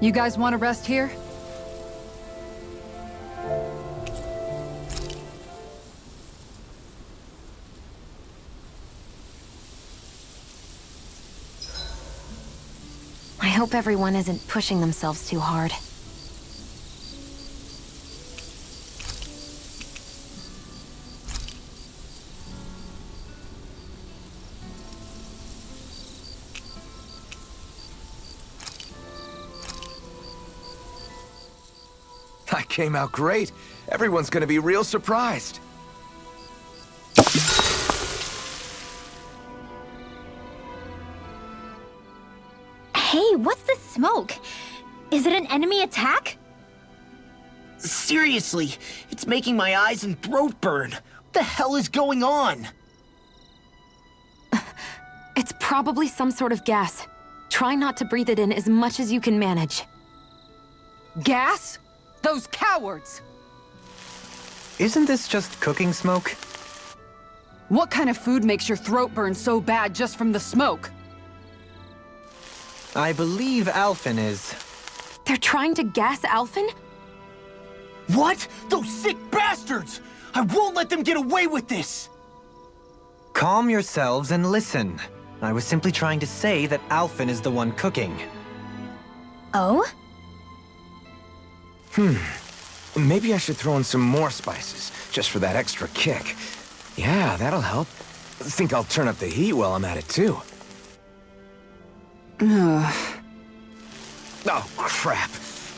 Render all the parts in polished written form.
You guys want to rest here? I hope everyone isn't pushing themselves too hard. I came out great. Everyone's gonna be real surprised. Hey, what's the smoke? Is it an enemy attack? Seriously, it's making my eyes and throat burn. What the hell is going on? It's probably some sort of gas. Try not to breathe it in as much as you can manage. Gas? Those cowards! Isn't this just cooking smoke? What kind of food makes your throat burn so bad just from the smoke? I believe Alphen is. They're trying to gas Alphen? What? Those sick bastards! I won't let them get away with this! Calm yourselves and listen. I was simply trying to say that Alphen is the one cooking. Oh? Maybe I should throw in some more spices, just for that extra kick. Yeah, that'll help. Think I'll turn up the heat while I'm at it, too. Oh, crap.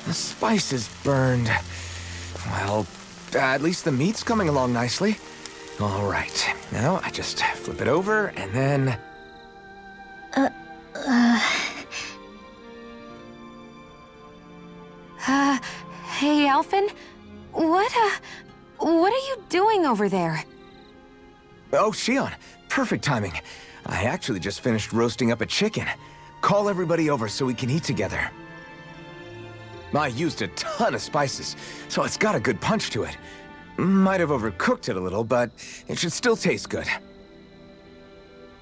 The spices burned. Well, at least the meat's coming along nicely. All right. Now, I just flip it over, and then... Hey, Alphen? What are you doing over there? Oh, Shion. Perfect timing. I actually just finished roasting up a chicken. Call everybody over so we can eat together. I used a ton of spices, so it's got a good punch to it. Might have overcooked it a little, but it should still taste good.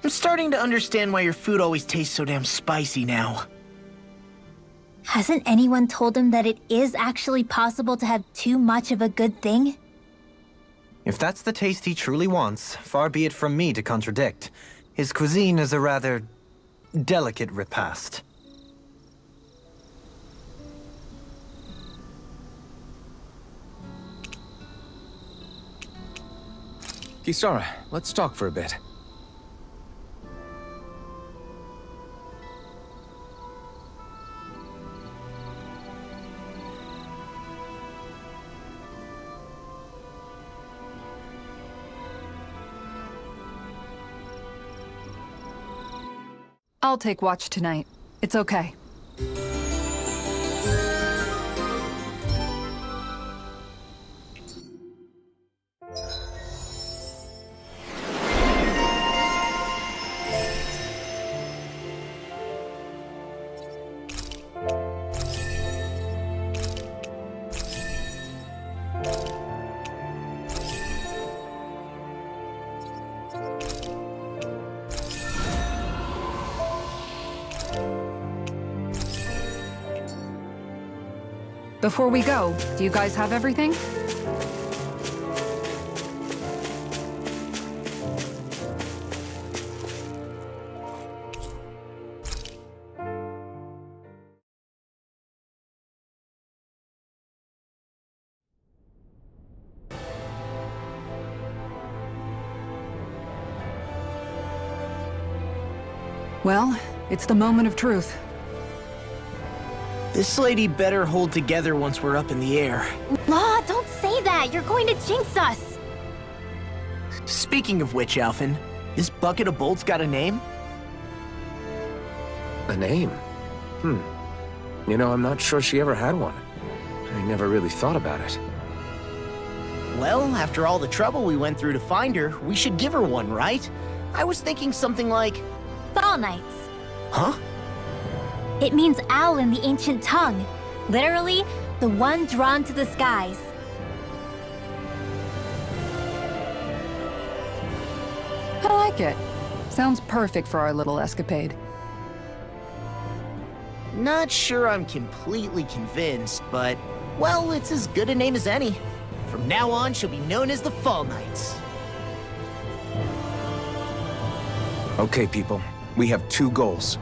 I'm starting to understand why your food always tastes so damn spicy now. Hasn't anyone told him that it is actually possible to have too much of a good thing? If that's the taste he truly wants, far be it from me to contradict. His cuisine is a rather delicate repast. Kisara, let's talk for a bit. I'll take watch tonight. It's okay. Before we go, do you guys have everything? Well, it's the moment of truth. This lady better hold together once we're up in the air. Law, don't say that! You're going to jinx us! Speaking of which, Alphen, this bucket of bolts got a name? A name? You know, I'm not sure she ever had one. I never really thought about it. Well, after all the trouble we went through to find her, we should give her one, right? I was thinking something like... Fall Knights. Huh? It means owl in the ancient tongue. Literally, the one drawn to the skies. I like it. Sounds perfect for our little escapade. Not sure I'm completely convinced, but, well, it's as good a name as any. From now on, she'll be known as the Fall Knights. Okay, people. We have two goals.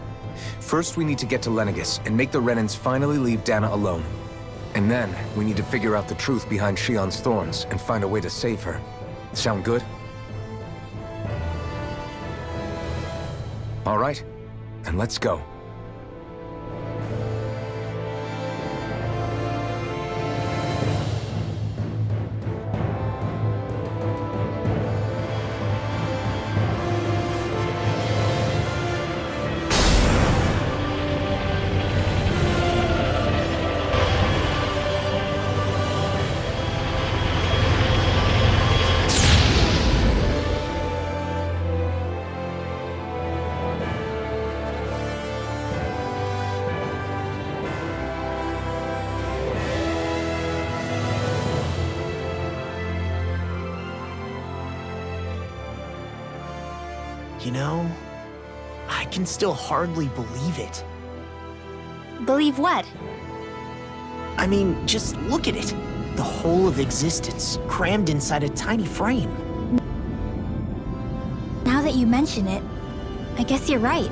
First, we need to get to Lenegis and make the Renans finally leave Dana alone. And then, we need to figure out the truth behind Shion's thorns and find a way to save her. Sound good? All right, then let's go. You know, I can still hardly believe it. Believe what? I mean, just look at it. The whole of existence, crammed inside a tiny frame. Now that you mention it, I guess you're right.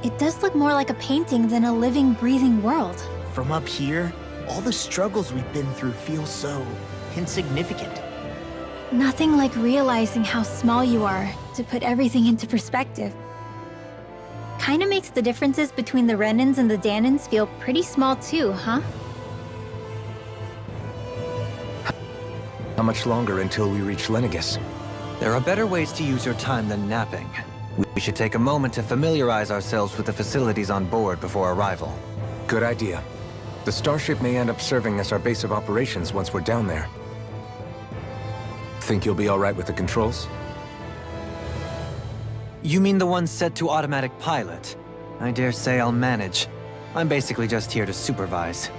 It does look more like a painting than a living, breathing world. From up here, all the struggles we've been through feel so insignificant. Nothing like realizing how small you are to put everything into perspective. Kinda makes the differences between the Renans and the Danans feel pretty small too, huh? How much longer until we reach Lenegis? There are better ways to use your time than napping. We should take a moment to familiarize ourselves with the facilities on board before arrival. Good idea. The starship may end up serving as our base of operations once we're down there. Think you'll be all right with the controls? You mean the one set to automatic pilot? I dare say I'll manage. I'm basically just here to supervise.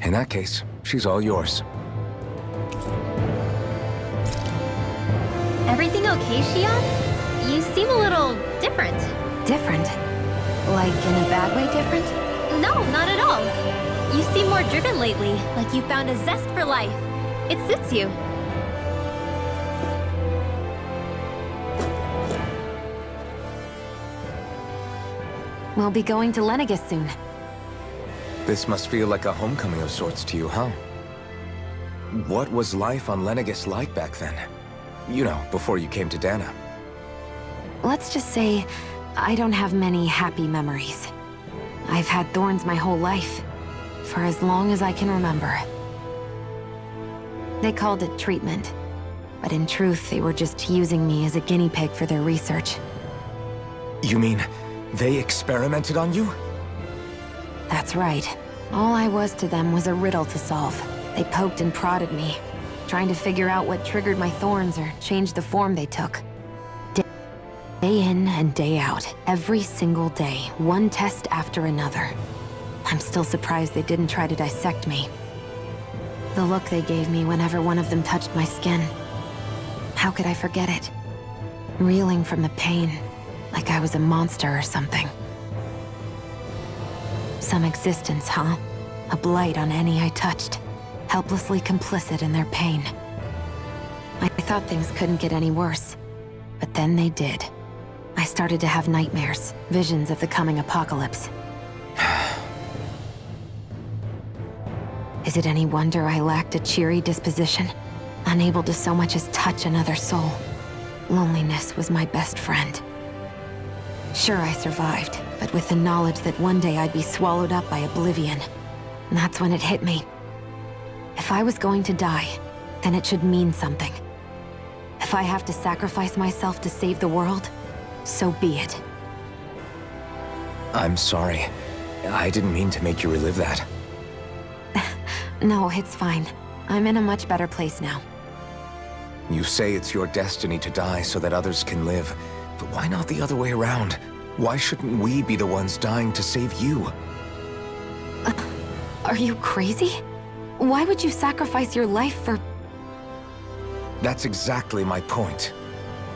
In that case, she's all yours. Everything okay, Shion? You seem a little different. Different? Like in a bad way different? No, not at all. You seem more driven lately, like you found a zest for life. It suits you. We'll be going to Lenegis soon. This must feel like a homecoming of sorts to you, huh? What was life on Lenegis like back then? You know, before you came to Dana. Let's just say, I don't have many happy memories. I've had thorns my whole life, for as long as I can remember. They called it treatment, but in truth, they were just using me as a guinea pig for their research. You mean, they experimented on you? That's right. All I was to them was a riddle to solve. They poked and prodded me, trying to figure out what triggered my thorns or changed the form they took. Day in and day out, every single day, one test after another. I'm still surprised they didn't try to dissect me. The look they gave me whenever one of them touched my skin. How could I forget it? Reeling from the pain, like I was a monster or something. Some existence, huh? A blight on any I touched, helplessly complicit in their pain. I thought things couldn't get any worse, but then they did. I started to have nightmares, visions of the coming apocalypse. Is it any wonder I lacked a cheery disposition, unable to so much as touch another soul? Loneliness was my best friend. Sure, I survived, but with the knowledge that one day I'd be swallowed up by oblivion. And that's when it hit me. If I was going to die, then it should mean something. If I have to sacrifice myself to save the world, so be it. I'm sorry. I didn't mean to make you relive that. No, it's fine. I'm in a much better place now. You say it's your destiny to die so that others can live. But why not the other way around? Why shouldn't we be the ones dying to save you? Are you crazy? Why would you sacrifice your life for... That's exactly my point.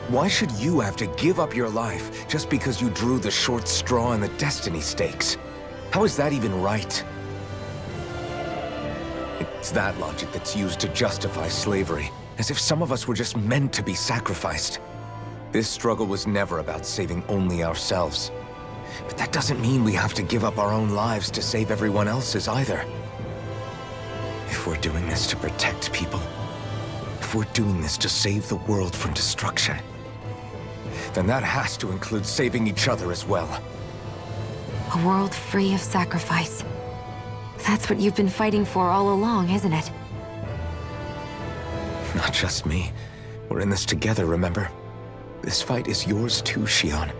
Why should you have to give up your life just because you drew the short straw in the destiny stakes? How is that even right? It's that logic that's used to justify slavery, as if some of us were just meant to be sacrificed. This struggle was never about saving only ourselves. But that doesn't mean we have to give up our own lives to save everyone else's either. If we're doing this to protect people, if we're doing this to save the world from destruction, then that has to include saving each other as well. A world free of sacrifice. That's what you've been fighting for all along, isn't it? Not just me. We're in this together, remember? This fight is yours too, Shion.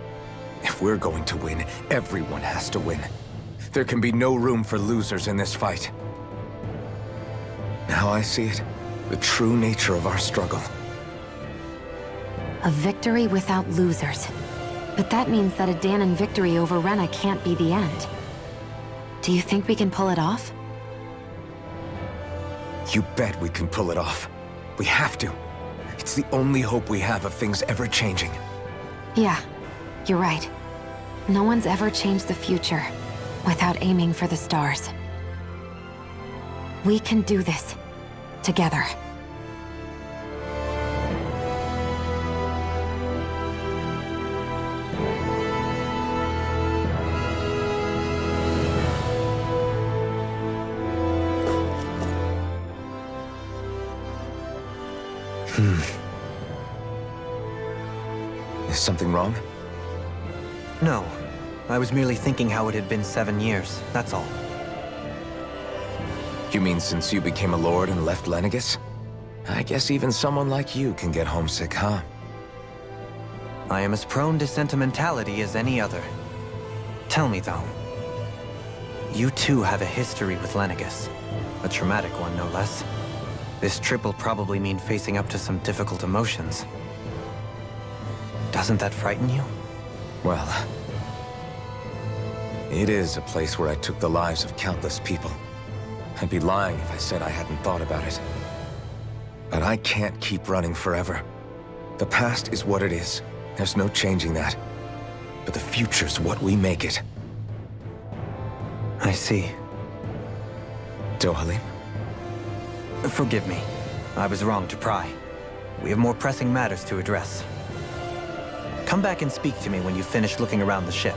If we're going to win, everyone has to win. There can be no room for losers in this fight. Now I see it. The true nature of our struggle. A victory without losers. But that means that a Dahnan victory over Rena can't be the end. Do you think we can pull it off? You bet we can pull it off. We have to. It's the only hope we have of things ever changing. Yeah, you're right. No one's ever changed the future without aiming for the stars. We can do this. Together. Is something wrong? No. I was merely thinking how it had been 7 years, that's all. You mean since you became a lord and left Lenegis? I guess even someone like you can get homesick, huh? I am as prone to sentimentality as any other. Tell me, though. You too have a history with Lenegis. A traumatic one, no less. This trip will probably mean facing up to some difficult emotions. Doesn't that frighten you? Well, it is a place where I took the lives of countless people. I'd be lying if I said I hadn't thought about it. But I can't keep running forever. The past is what it is. There's no changing that. But the future's what we make it. I see. Dohalim? Forgive me. I was wrong to pry. We have more pressing matters to address. Come back and speak to me when you've finished looking around the ship.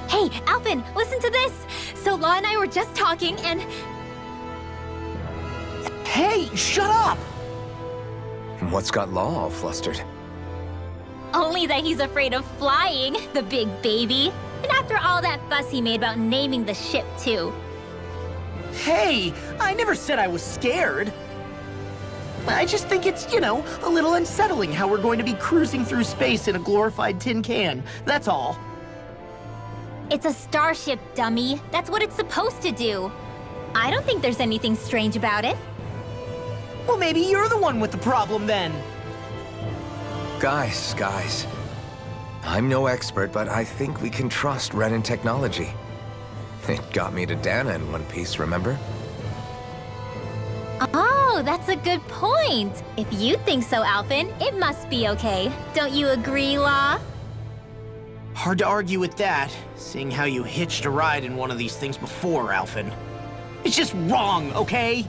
Hey, Alphen, listen to this! So Law and I were just talking and... Hey, shut up! What's got Law all flustered? Only that he's afraid of flying, the big baby. And after all that fuss he made about naming the ship, too. Hey, I never said I was scared. I just think it's, you know, a little unsettling how we're going to be cruising through space in a glorified tin can. That's all. It's a starship, dummy. That's what it's supposed to do. I don't think there's anything strange about it. Well, maybe you're the one with the problem then. Guys. I'm no expert, but I think we can trust Renan technology. It got me to Dahna in one piece, remember? Oh, that's a good point. If you think so, Alphen, it must be okay. Don't you agree, Law? Hard to argue with that, seeing how you hitched a ride in one of these things before, Alphen. It's just wrong, okay?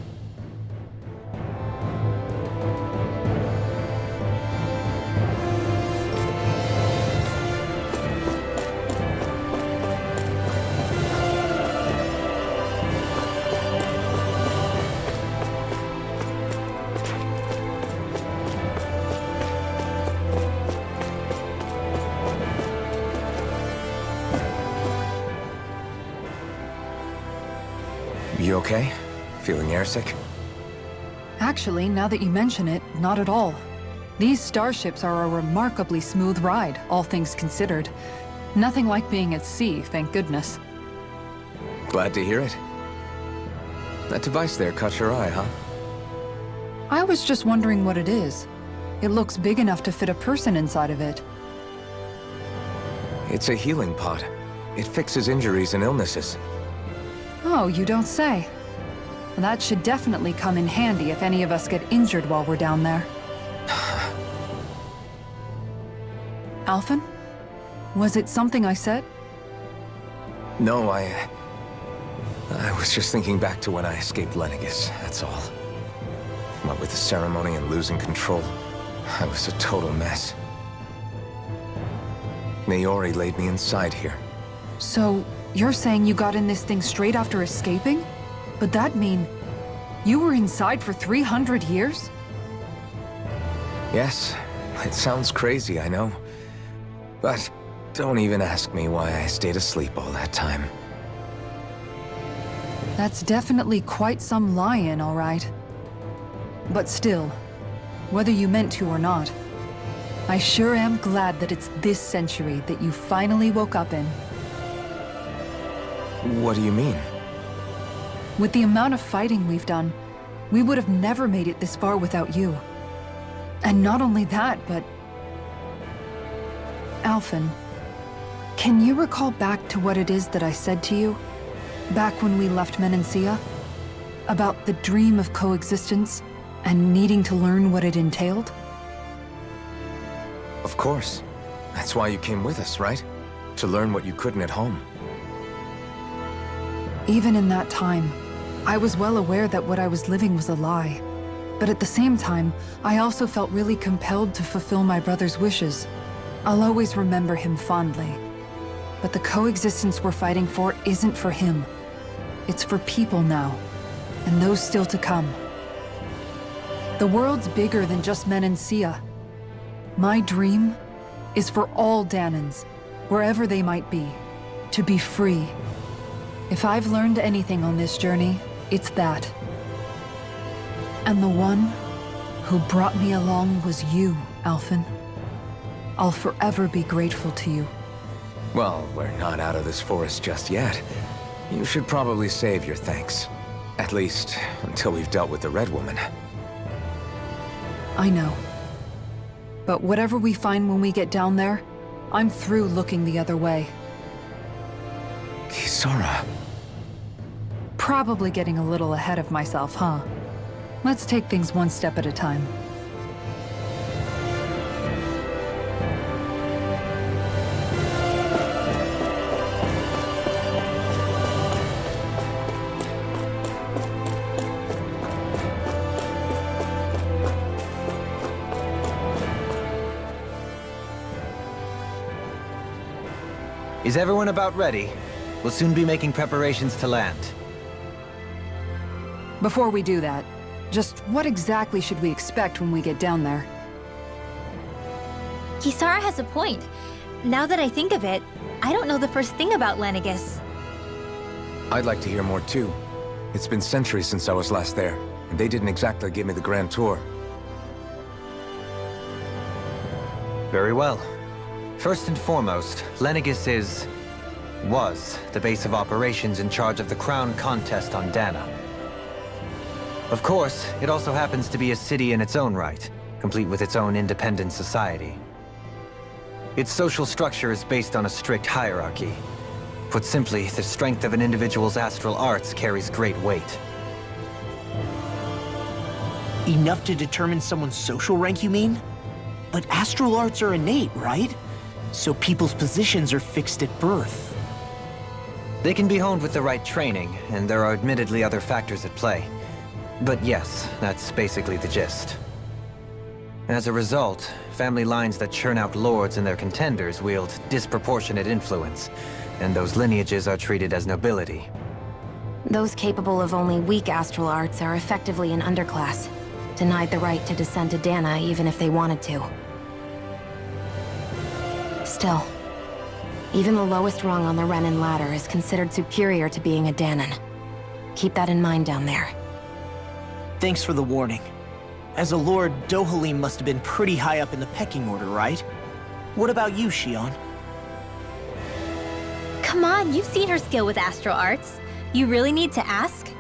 You okay? Feeling airsick? Actually, now that you mention it, not at all. These starships are a remarkably smooth ride, all things considered. Nothing like being at sea, thank goodness. Glad to hear it. That device there caught your eye, huh? I was just wondering what it is. It looks big enough to fit a person inside of it. It's a healing pod. It fixes injuries and illnesses. Oh, you don't say. That should definitely come in handy if any of us get injured while we're down there. Alphen? Was it something I said? No, I was just thinking back to when I escaped Lenegis, that's all. What with the ceremony and losing control, I was a total mess. Naori laid me inside here. So, you're saying you got in this thing straight after escaping? But that mean you were inside for 300 years? Yes, it sounds crazy, I know. But don't even ask me why I stayed asleep all that time. That's definitely quite some lie-in, all right. But still, whether you meant to or not, I sure am glad that it's this century that you finally woke up in. What do you mean? With the amount of fighting we've done, we would have never made it this far without you. And not only that, but... Alphen, can you recall back to what it is that I said to you? Back when we left Menancia? About the dream of coexistence, and needing to learn what it entailed? Of course. That's why you came with us, right? To learn what you couldn't at home. Even in that time, I was well aware that what I was living was a lie. But at the same time, I also felt really compelled to fulfill my brother's wishes. I'll always remember him fondly. But the coexistence we're fighting for isn't for him. It's for people now, and those still to come. The world's bigger than just Menancia. My dream is for all Dahnans, wherever they might be, to be free. If I've learned anything on this journey, it's that. And the one who brought me along was you, Alphen. I'll forever be grateful to you. Well, we're not out of this forest just yet. You should probably save your thanks. At least, until we've dealt with the Red Woman. I know. But whatever we find when we get down there, I'm through looking the other way. Kisara. Probably getting a little ahead of myself, huh? Let's take things one step at a time. Is everyone about ready? We'll soon be making preparations to land. Before we do that, just what exactly should we expect when we get down there? Kisara has a point. Now that I think of it, I don't know the first thing about Lenegis. I'd like to hear more too. It's been centuries since I was last there, and they didn't exactly give me the grand tour. Very well. First and foremost, Lenegis was the base of operations in charge of the crown contest on Dahna. Of course, it also happens to be a city in its own right, complete with its own independent society. Its social structure is based on a strict hierarchy. Put simply, the strength of an individual's astral arts carries great weight. Enough to determine someone's social rank, you mean? But astral arts are innate, right? So people's positions are fixed at birth. They can be honed with the right training, and there are admittedly other factors at play. But yes, that's basically the gist. As a result, family lines that churn out lords and their contenders wield disproportionate influence, and those lineages are treated as nobility. Those capable of only weak astral arts are effectively an underclass, denied the right to descend to Dahna even if they wanted to. Still, even the lowest rung on the Renan ladder is considered superior to being a Dahnan. Keep that in mind down there. Thanks for the warning. As a lord, Dohalim must have been pretty high up in the pecking order, right? What about you, Shionne? Come on, you've seen her skill with astral arts. You really need to ask?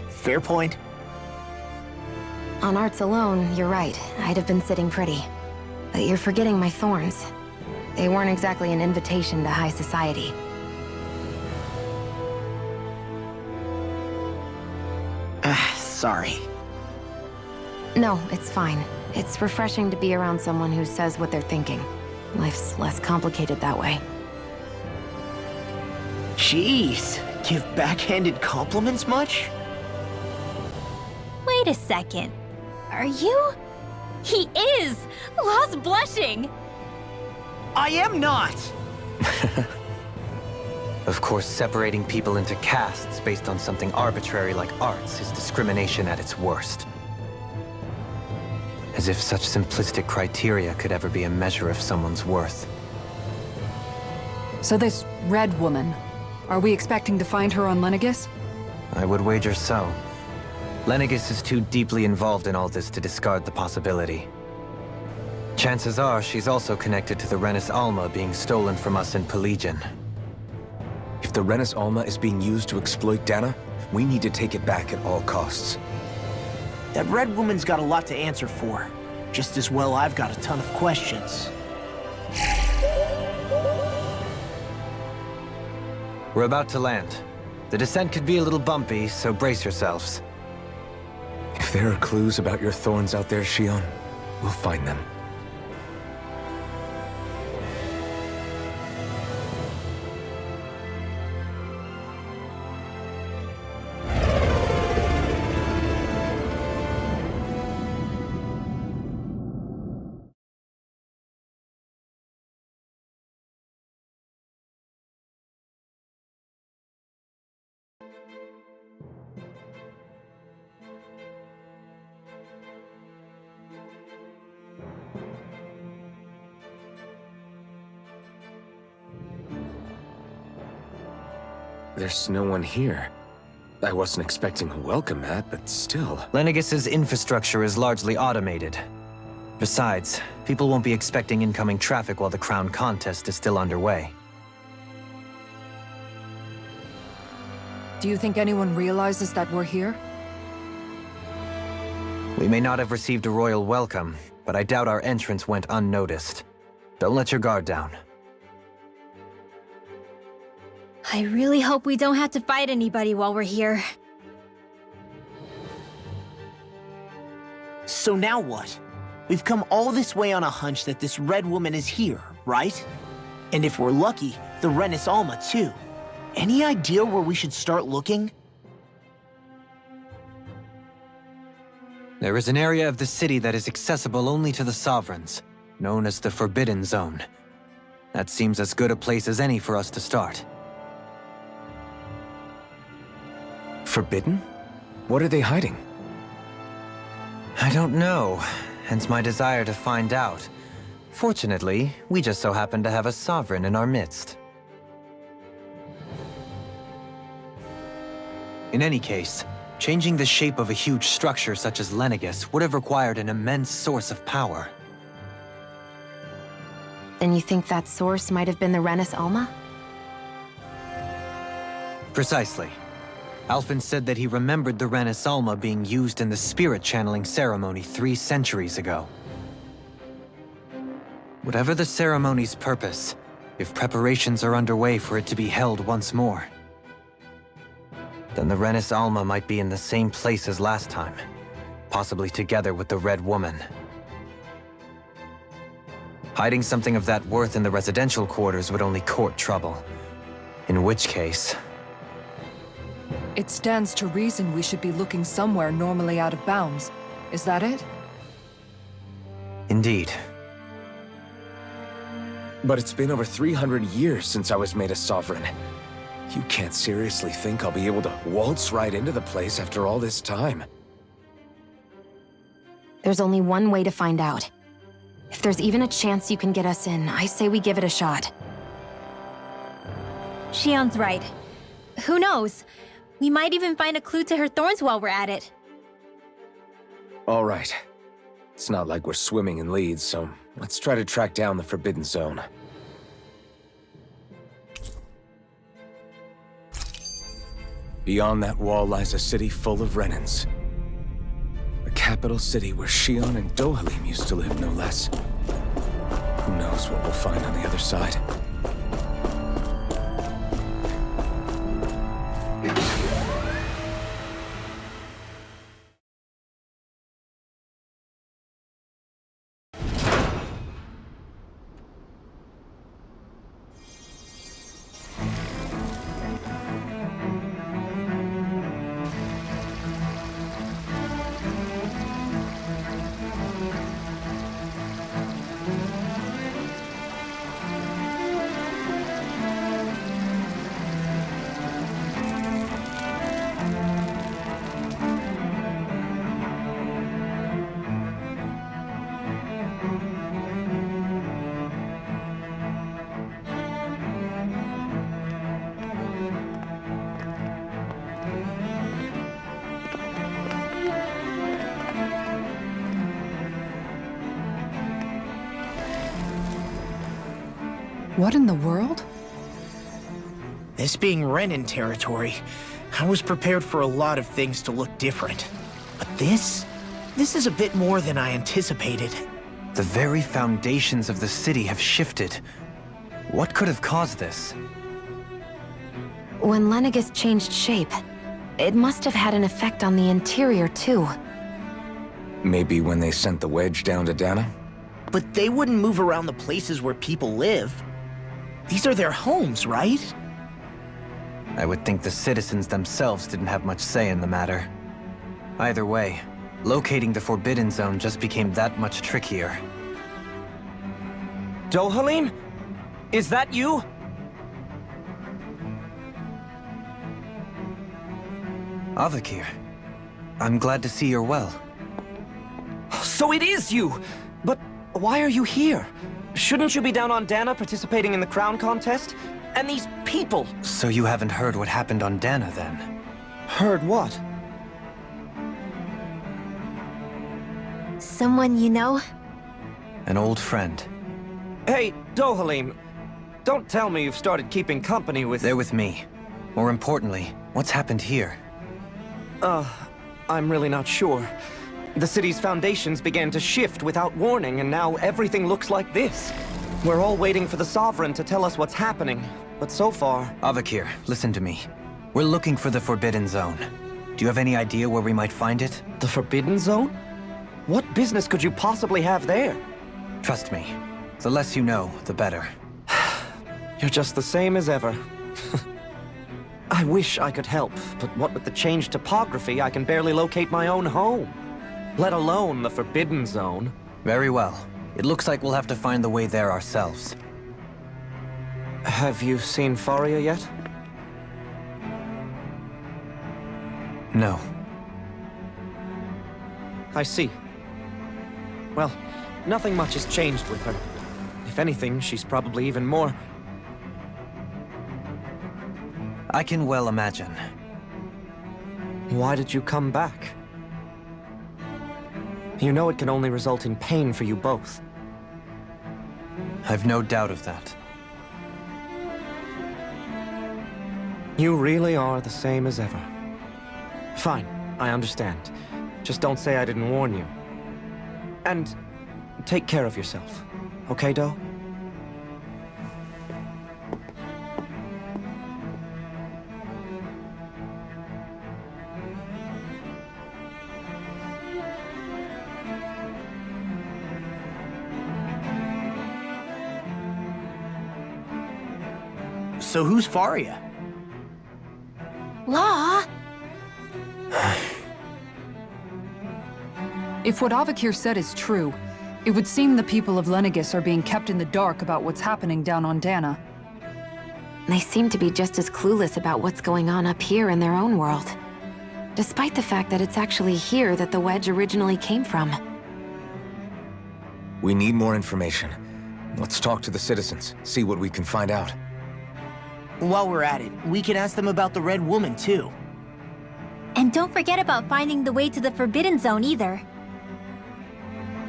Fair point. On arts alone, you're right. I'd have been sitting pretty. But you're forgetting my thorns. They weren't exactly an invitation to high society. Sorry. No, it's fine. It's refreshing to be around someone who says what they're thinking. Life's less complicated that way. Jeez, give backhanded compliments much? Wait a second. Are you? He is! Lost blushing! I am not! Of course, separating people into castes based on something arbitrary like arts is discrimination at its worst. As if such simplistic criteria could ever be a measure of someone's worth. So this Red Woman, are we expecting to find her on Lenegis? I would wager so. Lenegis is too deeply involved in all this to discard the possibility. Chances are she's also connected to the Renis Alma being stolen from us in Pelegion. If the Renis Alma is being used to exploit Dana, we need to take it back at all costs. That Red Woman's got a lot to answer for. Just as well I've got a ton of questions. We're about to land. The descent could be a little bumpy, so brace yourselves. If there are clues about your thorns out there, Shion, we'll find them. There's no one here. I wasn't expecting a welcome mat, but still. Lenegis's infrastructure is largely automated. Besides, people won't be expecting incoming traffic while the crown contest is still underway. Do you think anyone realizes that we're here? We may not have received a royal welcome, but I doubt our entrance went unnoticed. Don't let your guard down. I really hope we don't have to fight anybody while we're here. So now what? We've come all this way on a hunch that this Red Woman is here, right? And if we're lucky, the Renis Alma too. Any idea where we should start looking? There is an area of the city that is accessible only to the Sovereigns, known as the Forbidden Zone. That seems as good a place as any for us to start. Forbidden? What are they hiding? I don't know, hence my desire to find out. Fortunately, we just so happen to have a Sovereign in our midst. In any case, changing the shape of a huge structure such as Lenegis would have required an immense source of power. Then you think that source might have been the Renis Alma? Precisely. Alphen said that he remembered the Renis Alma being used in the spirit channeling ceremony 3 centuries ago. Whatever the ceremony's purpose, if preparations are underway for it to be held once more, then the Renis Alma might be in the same place as last time, possibly together with the Red Woman. Hiding something of that worth in the residential quarters would only court trouble. In which case... It stands to reason we should be looking somewhere normally out of bounds. Is that it? Indeed. But it's been over 300 years since I was made a Sovereign. You can't seriously think I'll be able to waltz right into the place after all this time. There's only one way to find out. If there's even a chance you can get us in, I say we give it a shot. Shion's right. Who knows? We might even find a clue to her thorns while we're at it. All right. It's not like we're swimming in leads, so let's try to track down the Forbidden Zone. Beyond that wall lies a city full of Renins. A capital city where Shion and Dohalim used to live, no less. Who knows what we'll find on the other side? What in the world? This being Renan territory, I was prepared for a lot of things to look different. But this is a bit more than I anticipated. The very foundations of the city have shifted. What could have caused this? When Lenegis changed shape, it must have had an effect on the interior too. Maybe when they sent the wedge down to Dana? But they wouldn't move around the places where people live. These are their homes, right? I would think the citizens themselves didn't have much say in the matter. Either way, locating the Forbidden Zone just became that much trickier. Dohalim? Is that you? Avakir, I'm glad to see you're well. So it is you! But why are you here? Shouldn't you be down on Dana participating in the crown contest? And these people! So you haven't heard what happened on Dana, then? Heard what? Someone you know? An old friend. Hey, Dohalim, don't tell me you've started keeping company with... They're with me. More importantly, what's happened here? I'm really not sure. The city's foundations began to shift without warning, and now everything looks like this. We're all waiting for the Sovereign to tell us what's happening, but so far... Avakir, listen to me. We're looking for the Forbidden Zone. Do you have any idea where we might find it? The Forbidden Zone? What business could you possibly have there? Trust me. The less you know, the better. You're just the same as ever. I wish I could help, but what with the changed topography, I can barely locate my own home. Let alone the Forbidden Zone. Very well. It looks like we'll have to find the way there ourselves. Have you seen Faria yet? No. I see. Well, nothing much has changed with her. If anything, she's probably even more... I can well imagine. Why did you come back? You know it can only result in pain for you both. I've no doubt of that. You really are the same as ever. Fine, I understand. Just don't say I didn't warn you. And take care of yourself. Okay, Do? So who's Faria? Law? If what Avakir said is true, it would seem the people of Lenegis are being kept in the dark about what's happening down on Dana. They seem to be just as clueless about what's going on up here in their own world. Despite the fact that it's actually here that the wedge originally came from. We need more information. Let's talk to the citizens, see what we can find out. While we're at it, we can ask them about the Red Woman, too. And don't forget about finding the way to the Forbidden Zone either.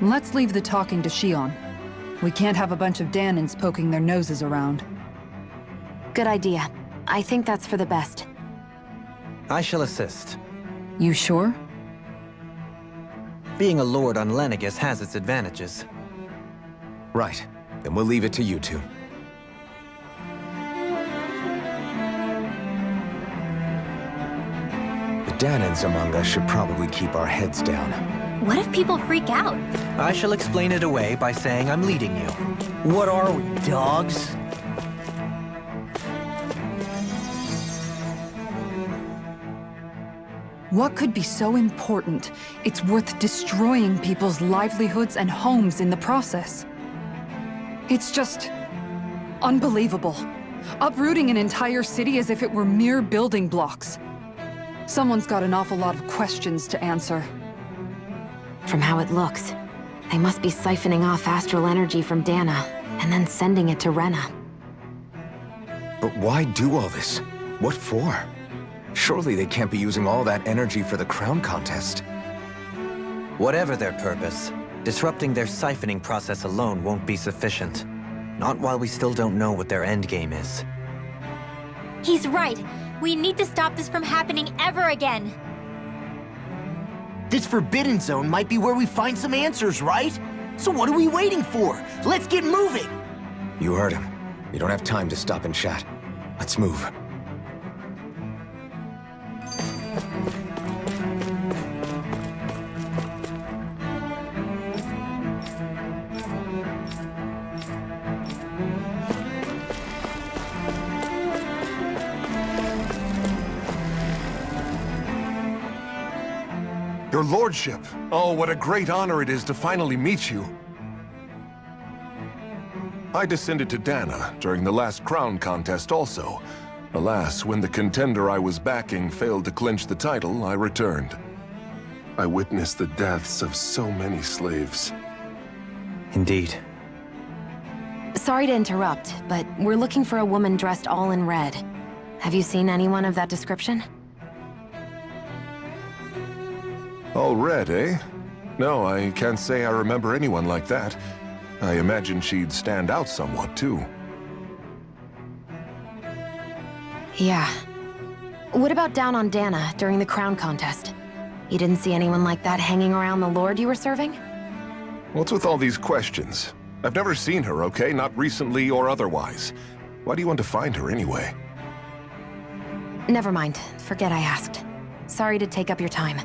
Let's leave the talking to Shion. We can't have a bunch of Danans poking their noses around. Good idea. I think that's for the best. I shall assist. You sure? Being a lord on Lenegis has its advantages. Right. Then we'll leave it to you two. The Danans among us should probably keep our heads down. What if people freak out? I shall explain it away by saying I'm leading you. What are we, dogs? What could be so important it's worth destroying people's livelihoods and homes in the process? It's just unbelievable. Uprooting an entire city as if it were mere building blocks. Someone's got an awful lot of questions to answer. From how it looks, they must be siphoning off astral energy from Dana, and then sending it to Rena. But why do all this? What for? Surely they can't be using all that energy for the crown contest. Whatever their purpose, disrupting their siphoning process alone won't be sufficient. Not while we still don't know what their endgame is. He's right. We need to stop this from happening ever again. This Forbidden Zone might be where we find some answers, right? So what are we waiting for? Let's get moving! You heard him. We don't have time to stop and chat. Let's move. Your lordship! Oh, what a great honor it is to finally meet you. I descended to Dana during the last crown contest also. Alas, when the contender I was backing failed to clinch the title, I returned. I witnessed the deaths of so many slaves. Indeed. Sorry to interrupt, but we're looking for a woman dressed all in red. Have you seen anyone of that description? All red, eh? No, I can't say I remember anyone like that. I imagine she'd stand out somewhat, too. Yeah. What about down on Dana during the crown contest? You didn't see anyone like that hanging around the lord you were serving? What's with all these questions? I've never seen her, okay? Not recently or otherwise. Why do you want to find her anyway? Never mind. Forget I asked. Sorry to take up your time.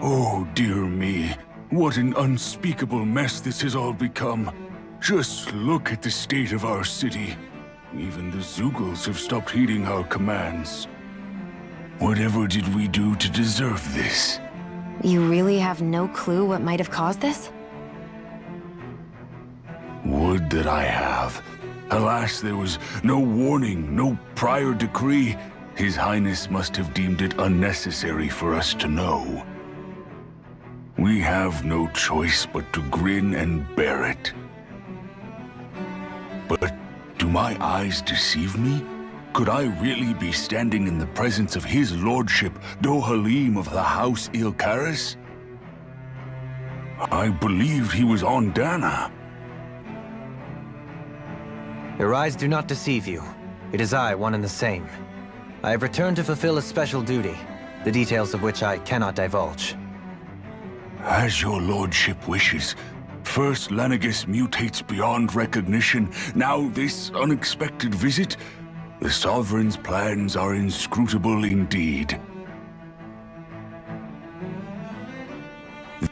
Oh, dear me. What an unspeakable mess this has all become. Just look at the state of our city. Even the Zeugles have stopped heeding our commands. Whatever did we do to deserve this? You really have no clue what might have caused this? Would that I have. Alas, there was no warning, no prior decree. His Highness must have deemed it unnecessary for us to know. We have no choice but to grin and bear it. But do my eyes deceive me? Could I really be standing in the presence of his lordship, Dohalim of the House Ilkaris? I believed he was on Dana. Your eyes do not deceive you. It is I, one and the same. I have returned to fulfill a special duty, the details of which I cannot divulge. As your lordship wishes. First Lenegis mutates beyond recognition, now this unexpected visit. The Sovereign's plans are inscrutable indeed.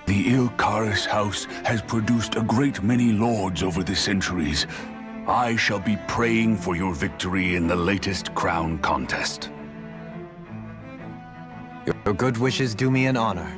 The Ilkaris house has produced a great many lords over the centuries. I shall be praying for your victory in the latest crown contest. Your good wishes do me an honor.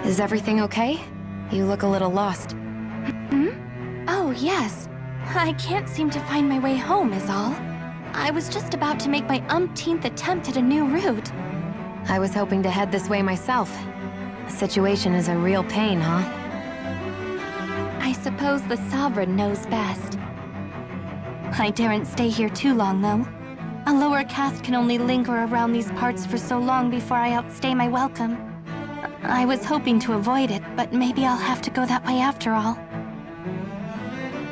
Is everything okay? You look a little lost. Oh, yes. I can't seem to find my way home, is all. I was just about to make my umpteenth attempt at a new route. I was hoping to head this way myself. The situation is a real pain, huh? I suppose the Sovereign knows best. I daren't stay here too long, though. A lower caste can only linger around these parts for so long before I outstay my welcome. I was hoping to avoid it, but maybe I'll have to go that way after all.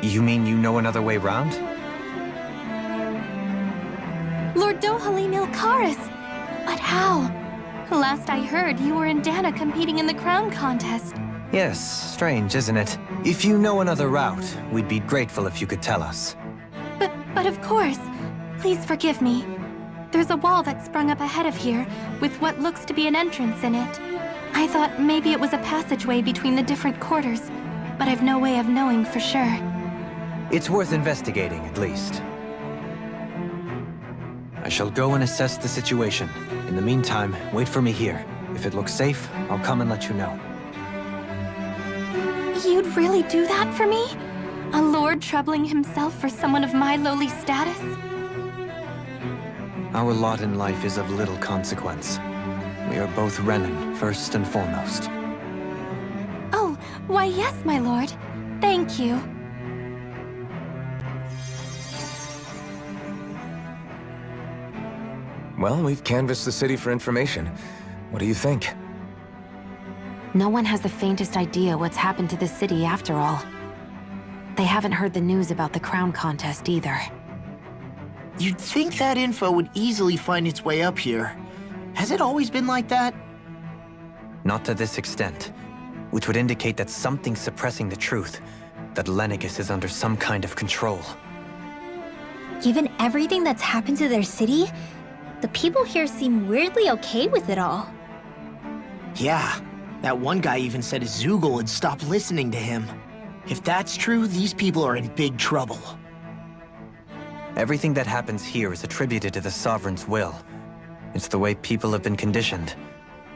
You mean you know another way round? Lord Dohalim Ilkaris! But how? Last I heard, you were in Dana competing in the crown contest. Yes, strange, isn't it? If you know another route, we'd be grateful if you could tell us. But of course. Please forgive me. There's a wall that sprung up ahead of here, with what looks to be an entrance in it. I thought maybe it was a passageway between the different quarters, but I've no way of knowing for sure. It's worth investigating, at least. I shall go and assess the situation. In the meantime, wait for me here. If it looks safe, I'll come and let you know. You'd really do that for me? A lord troubling himself for someone of my lowly status? Our lot in life is of little consequence. We are both Renan, first and foremost. Oh, why yes, my lord. Thank you. Well, we've canvassed the city for information. What do you think? No one has the faintest idea what's happened to the city after all. They haven't heard the news about the crown contest either. You'd think that info would easily find its way up here. Has it always been like that? Not to this extent, which would indicate that something's suppressing the truth, that Lenegis is under some kind of control. Given everything that's happened to their city, the people here seem weirdly okay with it all. Yeah, that one guy even said his Zoogle had stopped listening to him. If that's true, these people are in big trouble. Everything that happens here is attributed to the Sovereign's will. It's the way people have been conditioned.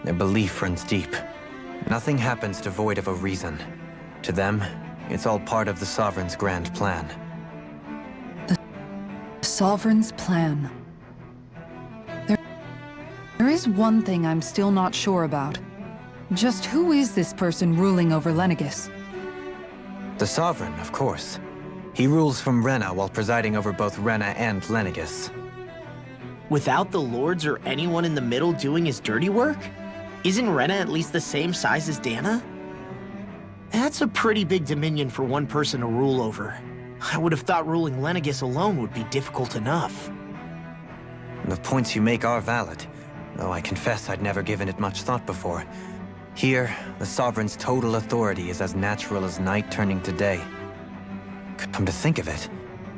Their belief runs deep. Nothing happens devoid of a reason. To them, it's all part of the Sovereign's grand plan. The Sovereign's plan. There is one thing I'm still not sure about. Just who is this person ruling over Lenegis? The Sovereign, of course. He rules from Rena while presiding over both Rena and Lenegis. Without the lords or anyone in the middle doing his dirty work? Isn't Rena at least the same size as Dana? That's a pretty big dominion for one person to rule over. I would have thought ruling Lenegis alone would be difficult enough. The points you make are valid, though I confess I'd never given it much thought before. Here, the Sovereign's total authority is as natural as night turning to day. Come to think of it,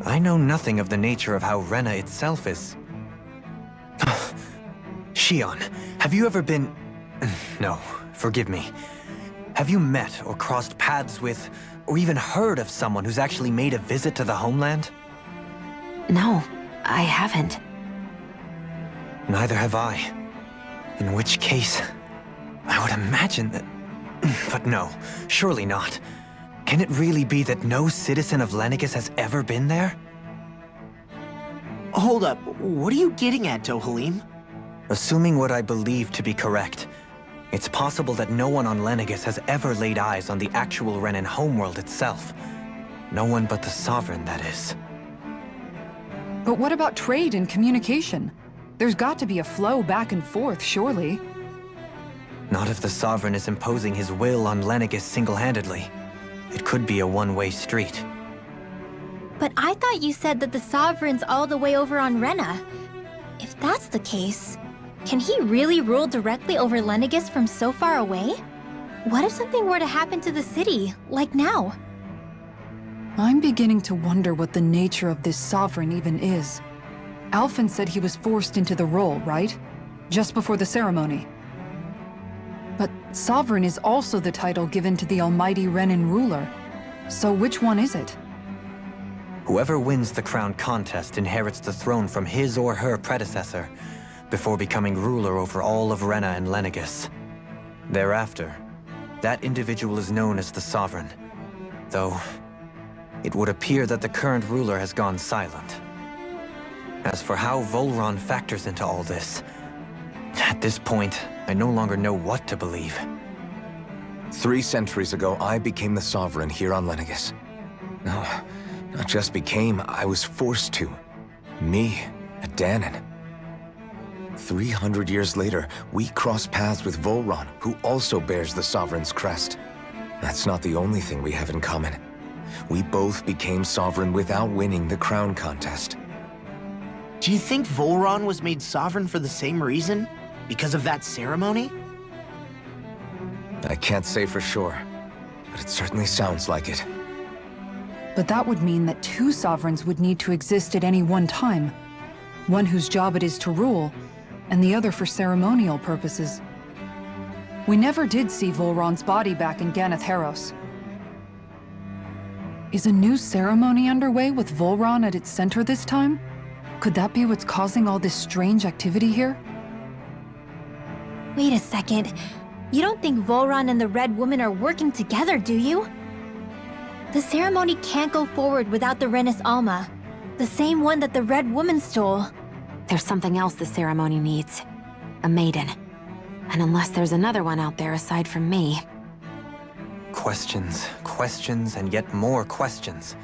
I know nothing of the nature of how Rena itself is. Shion, have you ever been... No, forgive me. Have you met or crossed paths with, or even heard of someone who's actually made a visit to the homeland? No, I haven't. Neither have I. In which case, I would imagine that... But no, surely not. Can it really be that no citizen of Lenegis has ever been there? Hold up, what are you getting at, Dohalim? Assuming what I believe to be correct, it's possible that no one on Lenegis has ever laid eyes on the actual Renan homeworld itself. No one but the Sovereign, that is. But what about trade and communication? There's got to be a flow back and forth, surely. Not if the Sovereign is imposing his will on Lenegis single-handedly. It could be a one-way street. But I thought you said that the Sovereign's all the way over on Rena. If that's the case, can he really rule directly over Lenegis from so far away? What if something were to happen to the city, like now? I'm beginning to wonder what the nature of this Sovereign even is. Alphen said he was forced into the role, right? Just before the ceremony. But Sovereign is also the title given to the almighty Renan ruler. So which one is it? Whoever wins the crown contest inherits the throne from his or her predecessor, before becoming ruler over all of Rena and Lenegis. Thereafter, That individual is known as the Sovereign. Though, it would appear that the current ruler has gone silent. As for how Volron factors into all this, at this point, I no longer know what to believe. 3 centuries ago, I became the Sovereign here on Lenegis. No, not just became, I was forced to. Me, a Dahnan. 300 years later, we cross paths with Volron, who also bears the Sovereign's crest. That's not the only thing we have in common. We both became Sovereign without winning the crown contest. Do you think Volron was made sovereign for the same reason? Because of that ceremony? I can't say for sure, but it certainly sounds like it. But that would mean that 2 sovereigns would need to exist at any one time. One whose job it is to rule, and the other for ceremonial purposes. We never did see Volron's body back in Ganath Haros. Is a new ceremony underway with Volron at its center this time? Could that be what's causing all this strange activity here? Wait a second. You don't think Volron and the Red Woman are working together, do you? The ceremony can't go forward without the Renis Alma, the same one that the Red Woman stole. There's something else the ceremony needs. A maiden. And unless there's another one out there aside from me... Questions, questions, and yet more questions.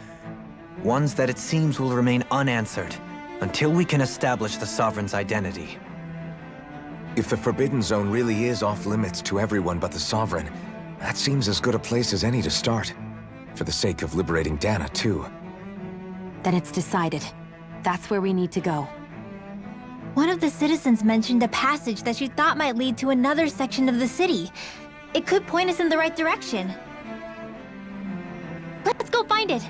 Ones that it seems will remain unanswered until we can establish the Sovereign's identity. If the Forbidden Zone really is off-limits to everyone but the Sovereign, that seems as good a place as any to start. For the sake of liberating Dahna, too. Then it's decided. That's where we need to go. One of the citizens mentioned a passage that she thought might lead to another section of the city. It could point us in the right direction. Let's go find it!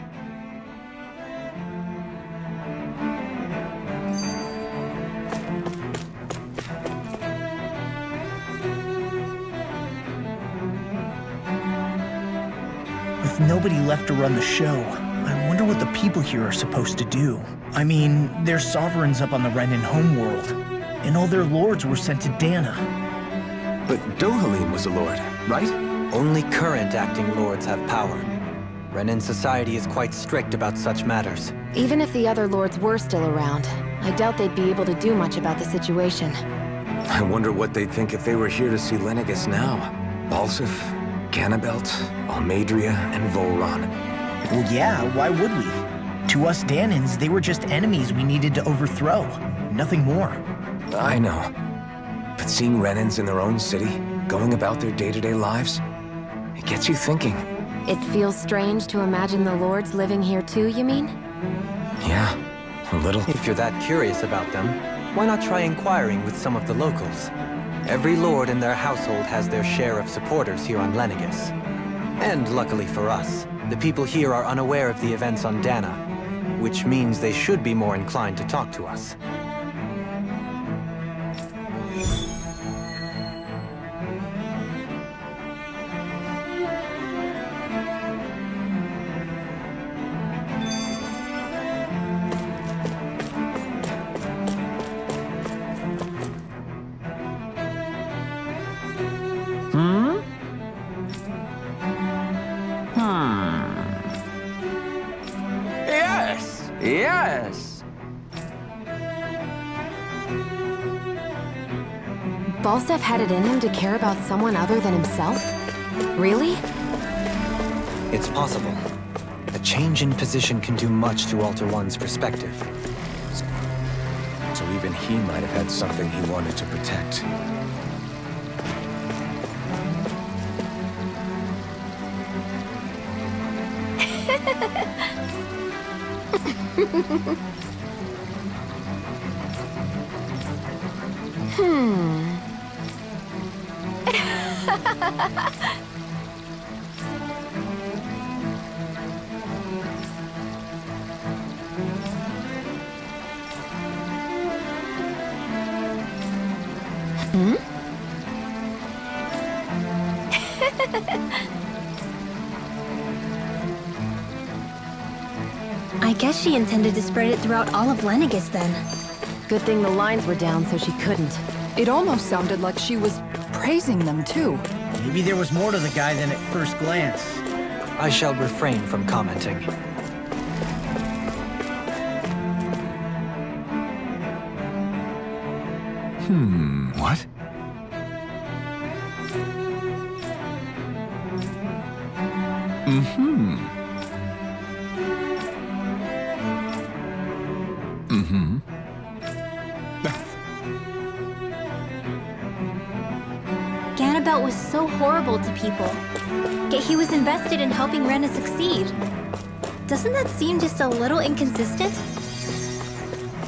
With nobody left to run the show, I wonder what the people here are supposed to do. I mean, their sovereigns up on the Renan homeworld, and all their lords were sent to Dahna. But Dohalim was a lord, right? Only current acting lords have power. Renan society is quite strict about such matters. Even if the other lords were still around, I doubt they'd be able to do much about the situation. I wonder what they'd think if they were here to see Lenegis now. Balsif, Ganabelt, Almadria, and Volron. Well, yeah, why would we? To us Dahnans, they were just enemies we needed to overthrow. Nothing more. I know. But seeing Renans in their own city, going about their day-to-day lives, it gets you thinking. It feels strange to imagine the lords living here too, you mean? Yeah, a little. If you're that curious about them, why not try inquiring with some of the locals? Every lord in their household has their share of supporters here on Lenegis. And luckily for us, the people here are unaware of the events on Dahna, which means they should be more inclined to talk to us. Yes! Balsef had it in him to care about someone other than himself? Really? It's possible. A change in position can do much to alter one's perspective. So even he might have had something he wanted to protect. I guess she intended to spread it throughout all of Lenegis then. Good thing the lines were down so she couldn't. It almost sounded like she was praising them too. Maybe there was more to the guy than at first glance. I shall refrain from commenting. What? Ganabelt was so horrible to people, yet he was invested in helping Rena succeed. Doesn't that seem just a little inconsistent?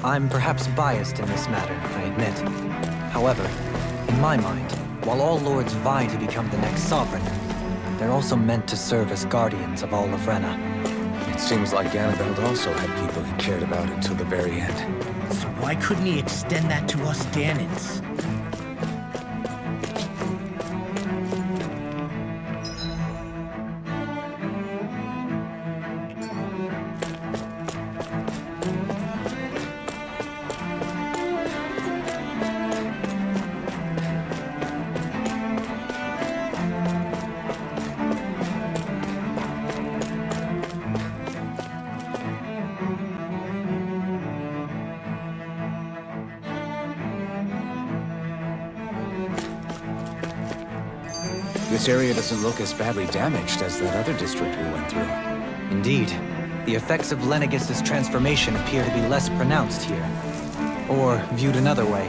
I'm perhaps biased in this matter, I admit. However, in my mind, while all lords vie to become the next sovereign, they're also meant to serve as guardians of all of Rena. It seems like Ganabelt also had people he cared about until the very end. So why couldn't he extend that to us Ganons? This area doesn't look as badly damaged as that other district we went through. Indeed, the effects of Lenegis' transformation appear to be less pronounced here. Or, viewed another way,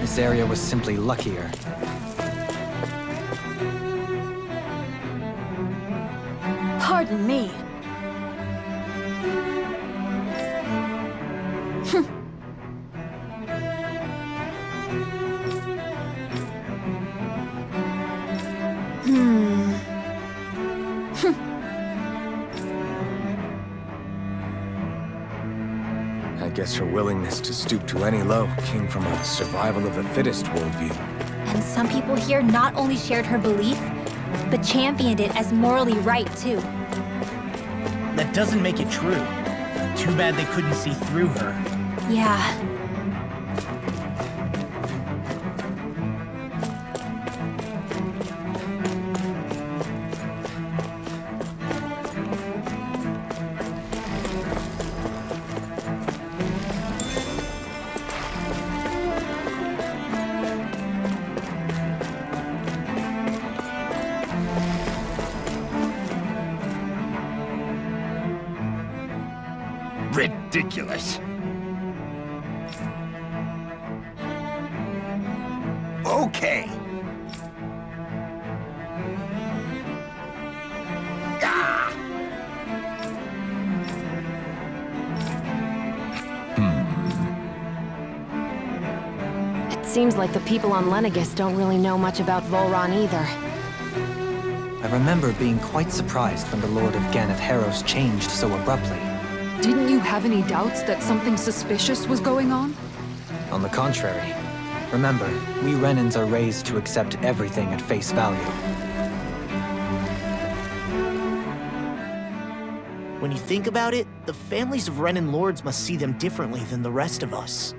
this area was simply luckier. Pardon me. I guess her willingness to stoop to any low came from a survival of the fittest worldview. And some people here not only shared her belief, but championed it as morally right, too. That doesn't make it true. Too bad they couldn't see through her. Yeah. Ridiculous. Okay. Ah! It seems like the people on Lenegis don't really know much about Volron either. I remember being quite surprised when the Lord of Ganath Haros changed so abruptly. Didn't you have any doubts that something suspicious was going on? On the contrary. Remember, we Renans are raised to accept everything at face value. When you think about it, the families of Renan lords must see them differently than the rest of us.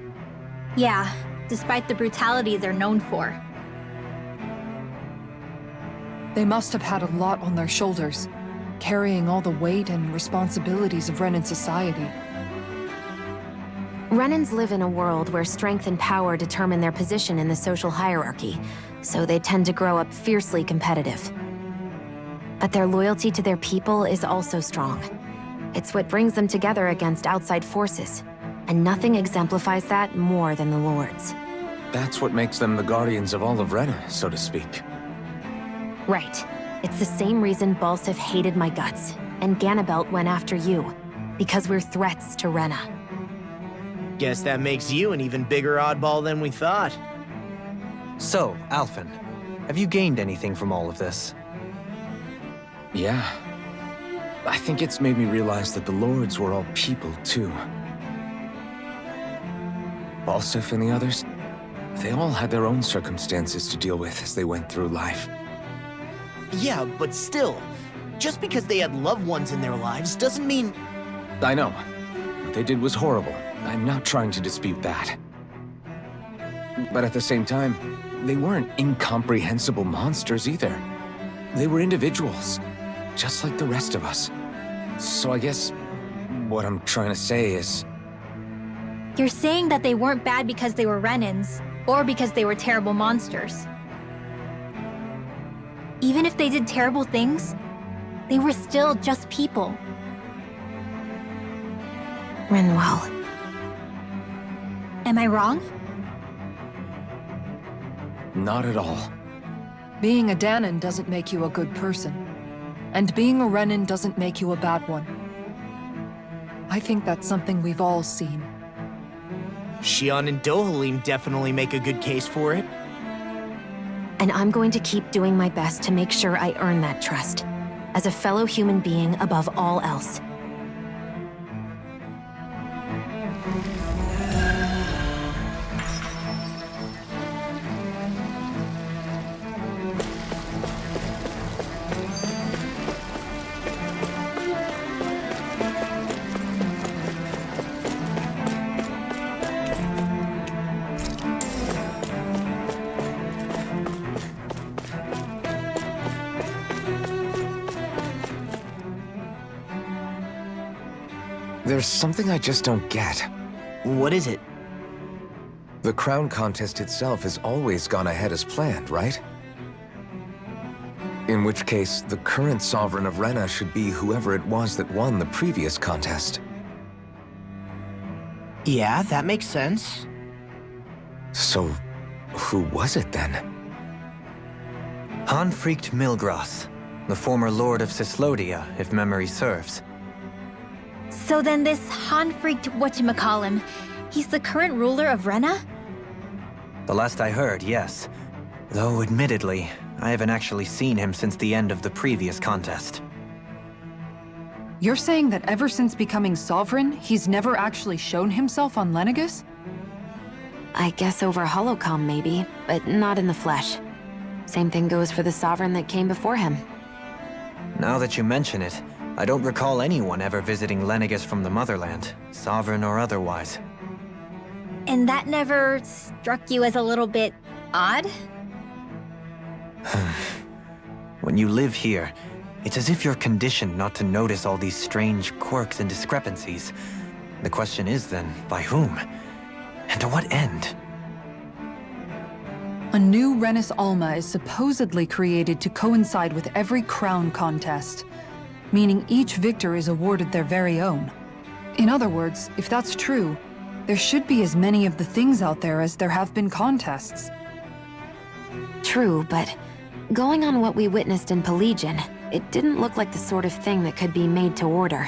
Yeah, despite the brutality they're known for. They must have had a lot on their shoulders, carrying all the weight and responsibilities of Renan society. Renans live in a world where strength and power determine their position in the social hierarchy, so they tend to grow up fiercely competitive. But their loyalty to their people is also strong. It's what brings them together against outside forces, and nothing exemplifies that more than the Lords. That's what makes them the guardians of all of Rena, so to speak. Right. It's the same reason Balsif hated my guts, and Ganabelt went after you. Because we're threats to Rena. Guess that makes you an even bigger oddball than we thought. So, Alphen, have you gained anything from all of this? Yeah. I think it's made me realize that the Lords were all people, too. Balsif and the others, they all had their own circumstances to deal with as they went through life. Yeah, but still, just because they had loved ones in their lives doesn't mean... I know. What they did was horrible. I'm not trying to dispute that. But at the same time, they weren't incomprehensible monsters either. They were individuals, just like the rest of us. So I guess what I'm trying to say is... You're saying that they weren't bad because they were Renans, or because they were terrible monsters. Even if they did terrible things, they were still just people. Rinwell. Am I wrong? Not at all. Being a Danan doesn't make you a good person. And being a Renan doesn't make you a bad one. I think that's something we've all seen. Shion and Dohalim definitely make a good case for it. And I'm going to keep doing my best to make sure I earn that trust. As a fellow human being above all else. There's something I just don't get. What is it? The crown contest itself has always gone ahead as planned, right? In which case, the current Sovereign of Rena should be whoever it was that won the previous contest. Yeah, that makes sense. So, who was it then? Hanfrikt Milgras, the former Lord of Cyslodia, if memory serves. So then this Hanfrikt whatchamacallem, he's the current ruler of Rena? The last I heard, yes. Though, admittedly, I haven't actually seen him since the end of the previous contest. You're saying that ever since becoming Sovereign, he's never actually shown himself on Lenegis? I guess over Holocom maybe, but not in the flesh. Same thing goes for the Sovereign that came before him. Now that you mention it, I don't recall anyone ever visiting Lenegis from the Motherland, Sovereign or otherwise. And that never struck you as a little bit odd? When you live here, it's as if you're conditioned not to notice all these strange quirks and discrepancies. The question is then, by whom? And to what end? A new Renis Alma is supposedly created to coincide with every crown contest, meaning each victor is awarded their very own. In other words, if that's true, there should be as many of the things out there as there have been contests. True, but going on what we witnessed in Pelagian, it didn't look like the sort of thing that could be made to order.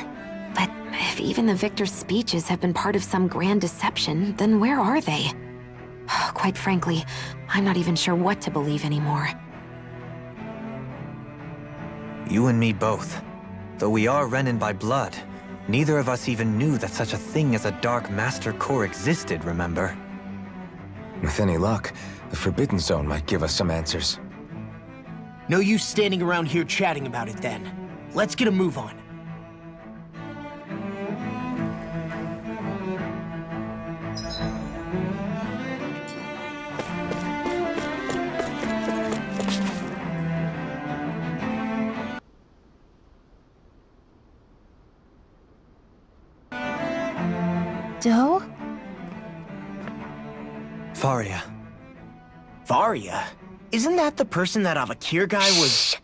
But if even the victor's speeches have been part of some grand deception, then where are they? Quite frankly, I'm not even sure what to believe anymore. You and me both. Though we are Renan by blood, neither of us even knew that such a thing as a Dark Master Core existed, remember? With any luck, the Forbidden Zone might give us some answers. No use standing around here chatting about it then. Let's get a move on. Do? Faria. Faria? Isn't that the person that Avakir guy was...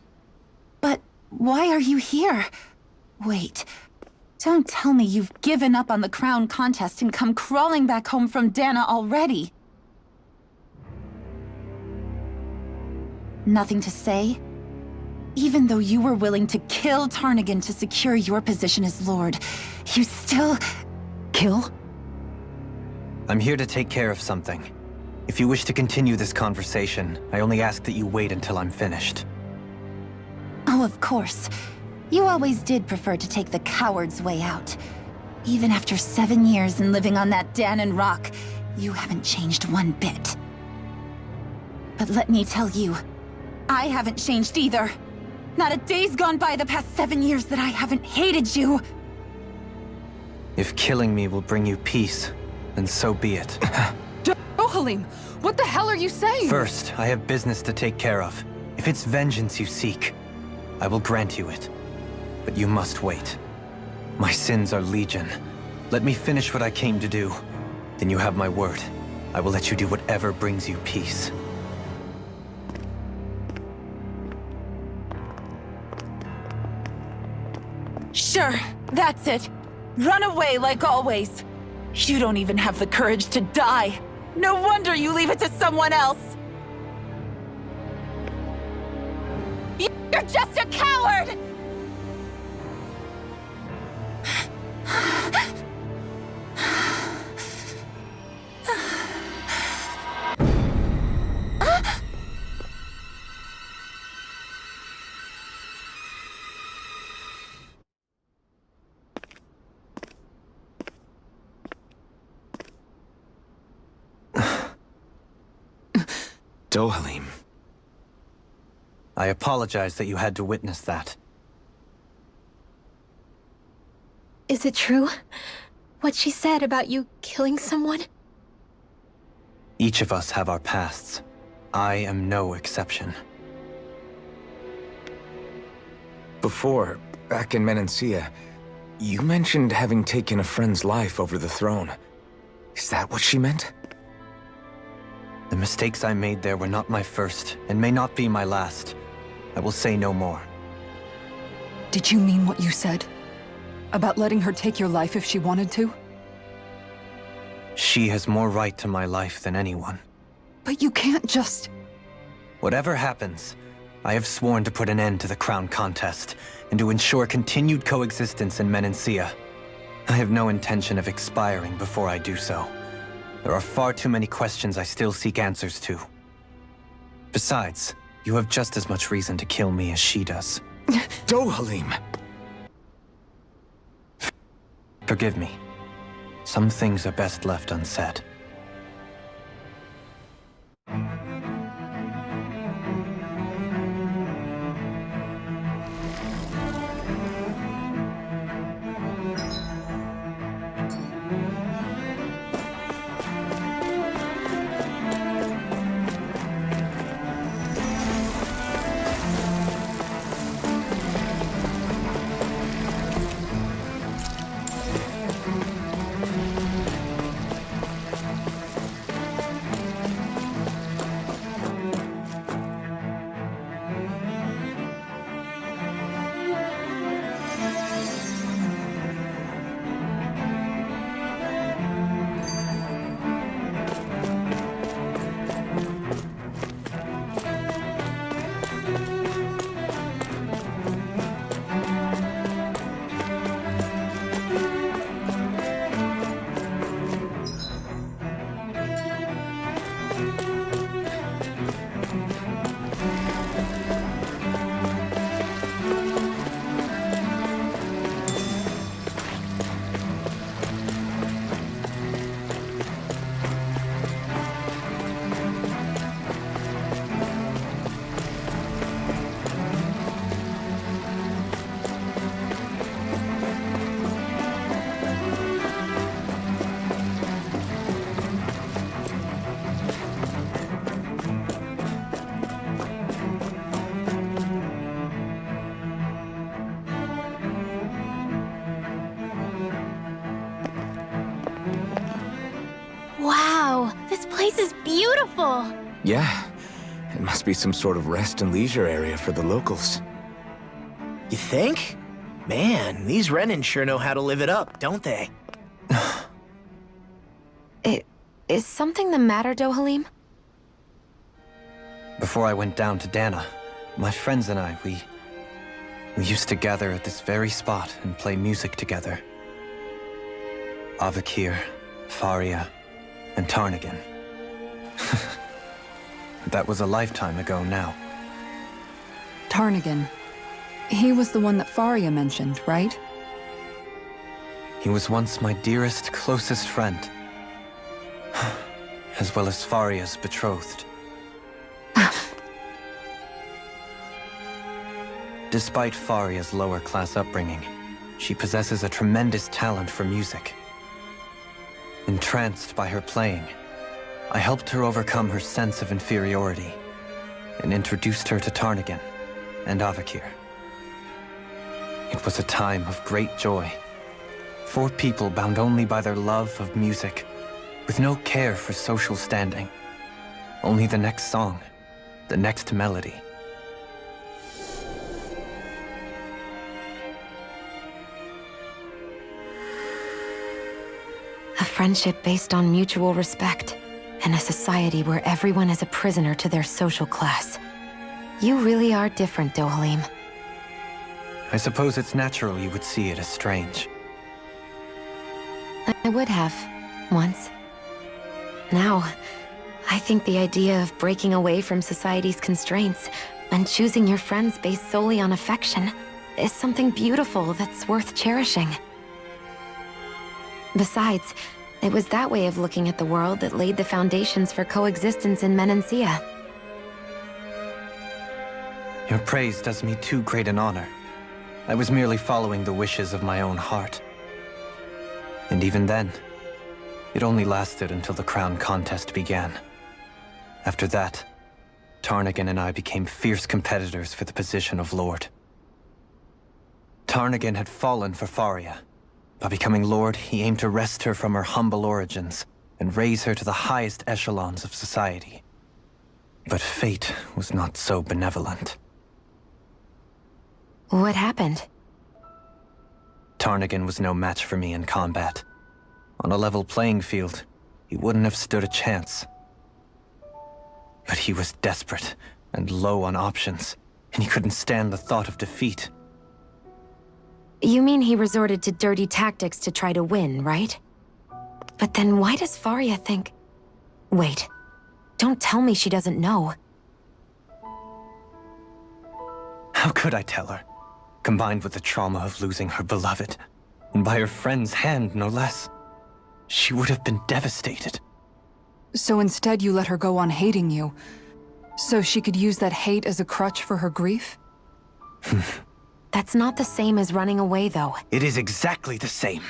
But why are you here? Wait, don't tell me you've given up on the crown contest and come crawling back home from Dana already. Nothing to say? Even though you were willing to kill Tarnigan to secure your position as Lord, you still... Kill? I'm here to take care of something. If you wish to continue this conversation, I only ask that you wait until I'm finished. Oh, of course. You always did prefer to take the coward's way out. Even after 7 years and living on that Danan rock, you haven't changed one bit. But let me tell you, I haven't changed either. Not a day's gone by the past 7 years that I haven't hated you. If killing me will bring you peace, then so be it. Dohalim, what the hell are you saying? First, I have business to take care of. If it's vengeance you seek, I will grant you it. But you must wait. My sins are legion. Let me finish what I came to do. Then you have my word. I will let you do whatever brings you peace. Sure, that's it. Run away like always. You don't even have the courage to die. No wonder you leave it to someone else. You're just a coward! Dohalim. I apologize that you had to witness that. Is it true? What she said about you killing someone? Each of us have our pasts. I am no exception. Before, back in Menancia, you mentioned having taken a friend's life over the throne. Is that what she meant? The mistakes I made there were not my first, and may not be my last. I will say no more. Did you mean what you said? About letting her take your life if she wanted to? She has more right to my life than anyone. But you can't just... Whatever happens, I have sworn to put an end to the crown contest, and to ensure continued coexistence in Menancia. I have no intention of expiring before I do so. There are far too many questions I still seek answers to. Besides, you have just as much reason to kill me as she does. Dohalim! Forgive me. Some things are best left unsaid. Wow, this place is beautiful! Yeah. It must be some sort of rest and leisure area for the locals. You think? Man, these Renan sure know how to live it up, don't they? Is something the matter, Dohalim? Before I went down to Dana, my friends and I, we used to gather at this very spot and play music together. Avakir, Faria, and Tarnagin. That was a lifetime ago now. Tarnagin. He was the one that Faria mentioned, right? He was once my dearest, closest friend. As well as Faria's betrothed. Despite Faria's lower-class upbringing, she possesses a tremendous talent for music. Entranced by her playing, I helped her overcome her sense of inferiority and introduced her to Tarnagin and Avakir. It was a time of great joy. 4 people bound only by their love of music, with no care for social standing. Only the next song, the next melody. A friendship based on mutual respect, and a society where everyone is a prisoner to their social class. You really are different, Dohalim. I suppose it's natural you would see it as strange. I would have, once. Now, I think the idea of breaking away from society's constraints and choosing your friends based solely on affection is something beautiful that's worth cherishing. Besides, it was that way of looking at the world that laid the foundations for coexistence in Menancia. Your praise does me too great an honor. I was merely following the wishes of my own heart. And even then, it only lasted until the crown contest began. After that, Tarnagin and I became fierce competitors for the position of Lord. Tarnagin had fallen for Faria. By becoming Lord, he aimed to wrest her from her humble origins and raise her to the highest echelons of society. But fate was not so benevolent. What happened? Tarnagin was no match for me in combat. On a level playing field, he wouldn't have stood a chance. But he was desperate and low on options, and he couldn't stand the thought of defeat. You mean he resorted to dirty tactics to try to win, right? But then why does Faria think... Wait, don't tell me she doesn't know. How could I tell her? Combined with the trauma of losing her beloved, and by her friend's hand, no less. She would have been devastated. So instead you let her go on hating you, so she could use that hate as a crutch for her grief? That's not the same as running away, though. It is exactly the same.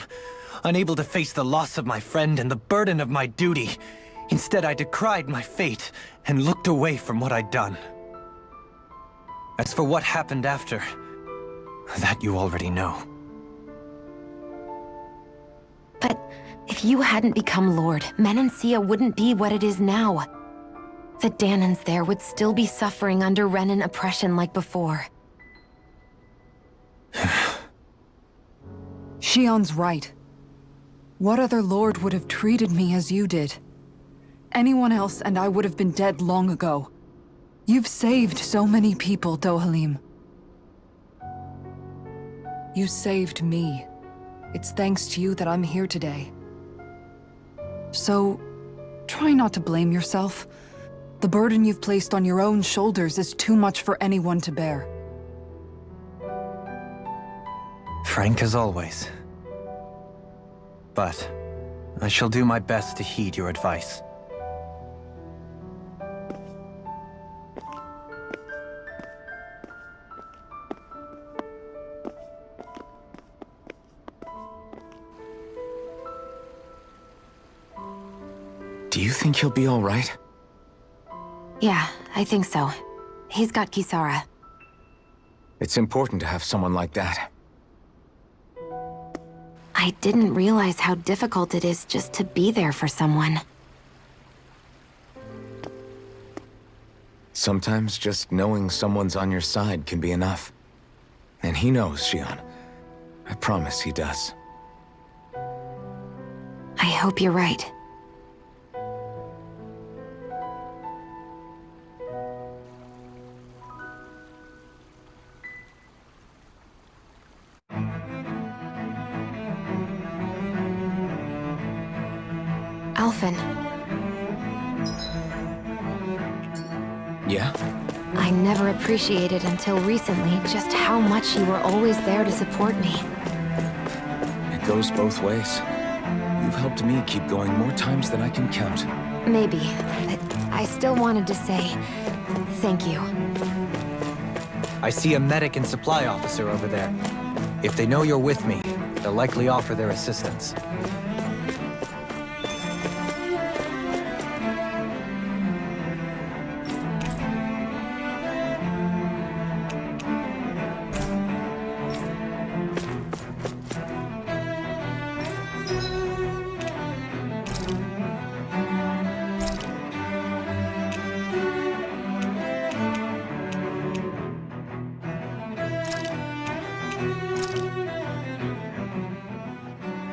Unable to face the loss of my friend and the burden of my duty, instead I decried my fate and looked away from what I'd done. As for what happened after, that you already know. But if you hadn't become Lord, Menancia wouldn't be what it is now. The Dahnans there would still be suffering under Renan oppression like before. Shion's right. What other lord would have treated me as you did? Anyone else and I would have been dead long ago. You've saved so many people, Dohalim. You saved me. It's thanks to you that I'm here today. So, try not to blame yourself. The burden you've placed on your own shoulders is too much for anyone to bear. Frank as always. But I shall do my best to heed your advice. Do you think he'll be all right? Yeah, I think so. He's got Kisara. It's important to have someone like that. I didn't realize how difficult it is just to be there for someone. Sometimes just knowing someone's on your side can be enough. And he knows, Shion. I promise he does. I hope you're right. Alphen. Yeah? I never appreciated until recently just how much you were always there to support me. It goes both ways. You've helped me keep going more times than I can count. Maybe, but I still wanted to say thank you. I see a medic and supply officer over there. If they know you're with me, they'll likely offer their assistance.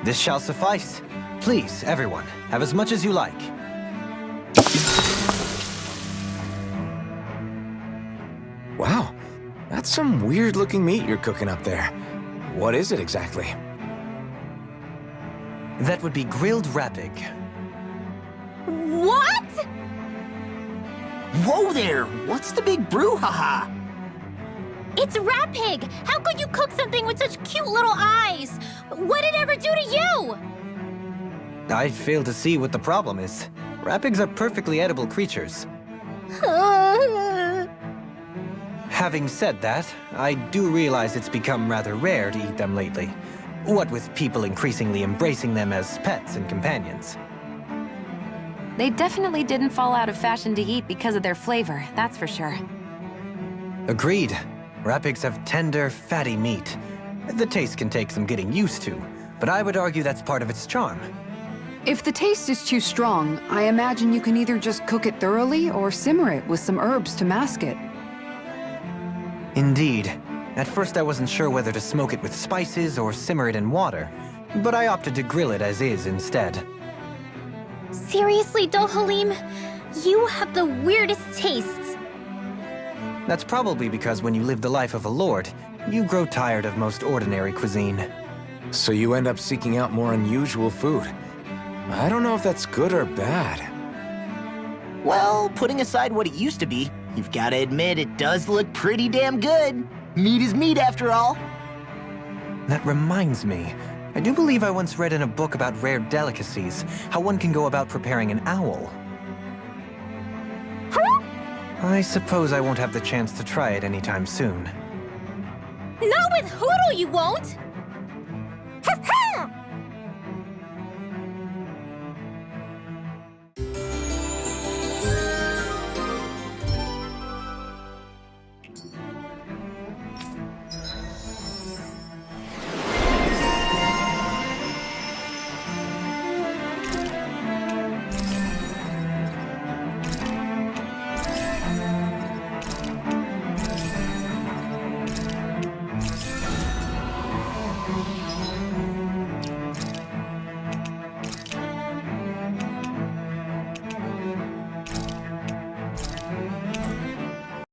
This shall suffice. Please, everyone, have as much as you like. Wow, that's some weird-looking meat you're cooking up there. What is it exactly? That would be grilled rapig. What? Whoa there! What's the big brouhaha? It's Rapig! How could you cook something with such cute little eyes? What did it ever do to you? I fail to see what the problem is. Rapigs are perfectly edible creatures. Having said that, I do realize it's become rather rare to eat them lately. What with people increasingly embracing them as pets and companions. They definitely didn't fall out of fashion to eat because of their flavor, that's for sure. Agreed. Rapigs have tender, fatty meat. The taste can take some getting used to, but I would argue that's part of its charm. If the taste is too strong, I imagine you can either just cook it thoroughly or simmer it with some herbs to mask it. Indeed. At first I wasn't sure whether to smoke it with spices or simmer it in water, but I opted to grill it as is instead. Seriously, Dohalim? You have the weirdest tastes. That's probably because when you live the life of a lord, you grow tired of most ordinary cuisine. So you end up seeking out more unusual food. I don't know if that's good or bad. Well, putting aside what it used to be, you've got to admit it does look pretty damn good. Meat is meat, after all. That reminds me. I do believe I once read in a book about rare delicacies, how one can go about preparing an owl. Huh? I suppose I won't have the chance to try it anytime soon. Not with Hoodle, you won't!